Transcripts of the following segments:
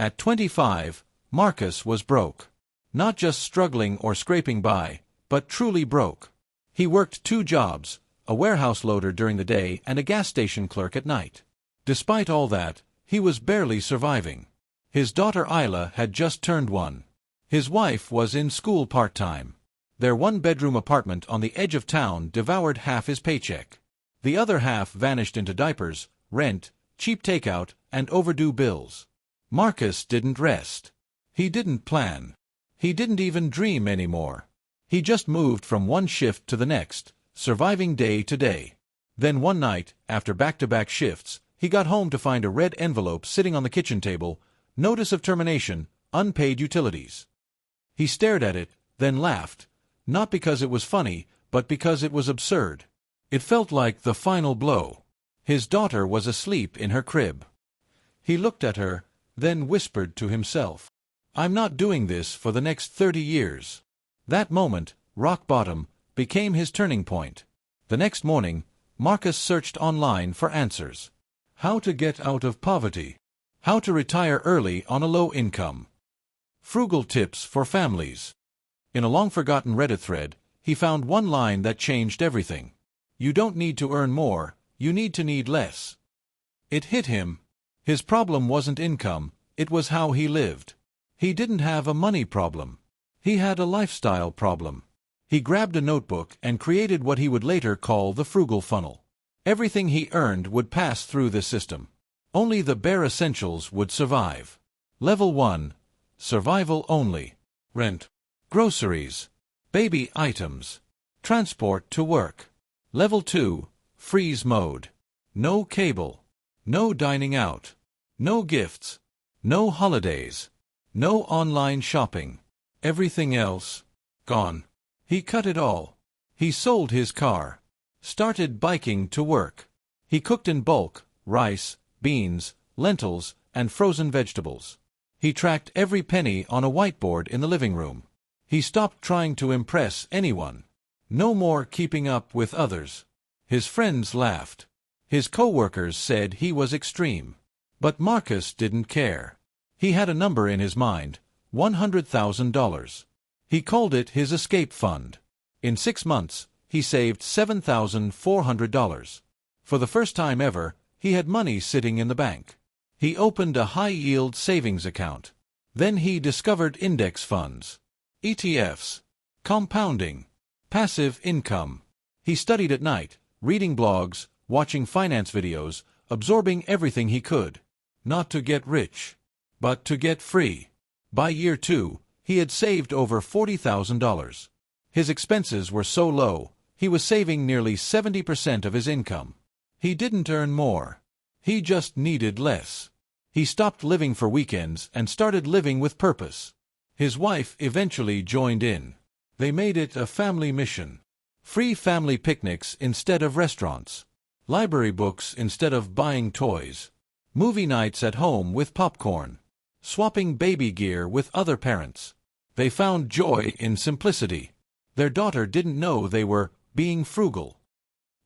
At 25, Marcus was broke. Not just struggling or scraping by, but truly broke. He worked 2 jobs, a warehouse loader during the day and a gas station clerk at night. Despite all that, he was barely surviving. His daughter Isla had just turned 1. His wife was in school part-time. Their 1-bedroom apartment on the edge of town devoured half his paycheck. The other half vanished into diapers, rent, cheap takeout, and overdue bills. Marcus didn't rest. He didn't plan. He didn't even dream anymore. He just moved from one shift to the next, surviving day to day. Then one night, after back-to-back shifts, he got home to find a red envelope sitting on the kitchen table, notice of termination, unpaid utilities. He stared at it, then laughed, not because it was funny, but because it was absurd. It felt like the final blow. His daughter was asleep in her crib. He looked at her, then whispered to himself, "I'm not doing this for the next 30 years. That moment, rock bottom, became his turning point. The next morning, Marcus searched online for answers. How to get out of poverty. How to retire early on a low income. Frugal tips for families. In a long-forgotten Reddit thread, he found one line that changed everything. You don't need to earn more, you need less. It hit him. His problem wasn't income, it was how he lived. He didn't have a money problem. He had a lifestyle problem. He grabbed a notebook and created what he would later call the Frugal Funnel. Everything he earned would pass through this system. Only the bare essentials would survive. Level 1. Survival only. Rent. Groceries. Baby items. Transport to work. Level 2. Freeze mode. No cable. No dining out. No gifts. No holidays. No online shopping. Everything else, gone. He cut it all. He sold his car. Started biking to work. He cooked in bulk, rice, beans, lentils, and frozen vegetables. He tracked every penny on a whiteboard in the living room. He stopped trying to impress anyone. No more keeping up with others. His friends laughed. His co-workers said he was extreme. But Marcus didn't care. He had a number in his mind, $100,000. He called it his escape fund. In 6 months, he saved $7,400. For the first time ever, he had money sitting in the bank. He opened a high-yield savings account. Then he discovered index funds, ETFs, compounding, passive income. He studied at night, reading blogs, watching finance videos, absorbing everything he could. Not to get rich, but to get free. By year 2, he had saved over $40,000. His expenses were so low, he was saving nearly 70% of his income. He didn't earn more. He just needed less. He stopped living for weekends and started living with purpose. His wife eventually joined in. They made it a family mission. Free family picnics instead of restaurants. Library books instead of buying toys. Movie nights at home with popcorn. Swapping baby gear with other parents. They found joy in simplicity. Their daughter didn't know they were being frugal.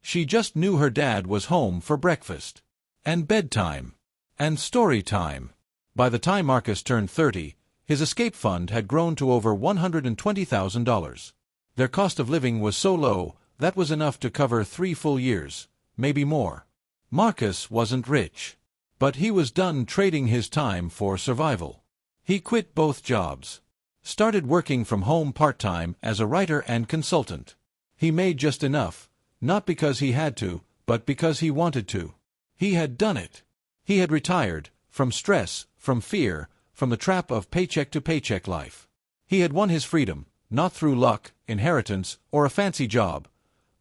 She just knew her dad was home for breakfast. And bedtime. And story time. By the time Marcus turned 30, his escape fund had grown to over $120,000. Their cost of living was so low, that was enough to cover 3 full years, maybe more. Marcus wasn't rich. But he was done trading his time for survival. He quit both jobs. Started working from home part-time as a writer and consultant. He made just enough, not because he had to, but because he wanted to. He had done it. He had retired, from stress, from fear, from the trap of paycheck-to-paycheck life. He had won his freedom, not through luck, inheritance, or a fancy job,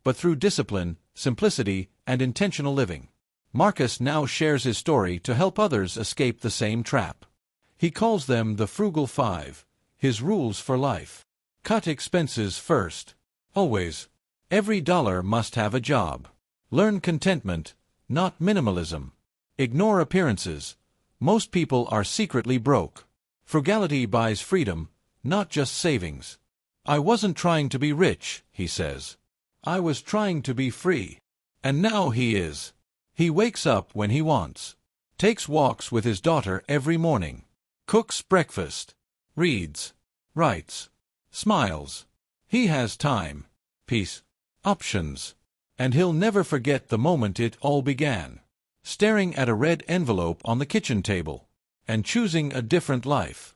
but through discipline, simplicity, and intentional living. Marcus now shares his story to help others escape the same trap. He calls them the Frugal 5, his rules for life. Cut expenses first. Always. Every dollar must have a job. Learn contentment, not minimalism. Ignore appearances. Most people are secretly broke. Frugality buys freedom, not just savings. I wasn't trying to be rich, he says. I was trying to be free. And now he is. He wakes up when he wants. Takes walks with his daughter every morning. Cooks breakfast. Reads. Writes. Smiles. He has time, peace, options. And he'll never forget the moment it all began. Staring at a red envelope on the kitchen table. And choosing a different life.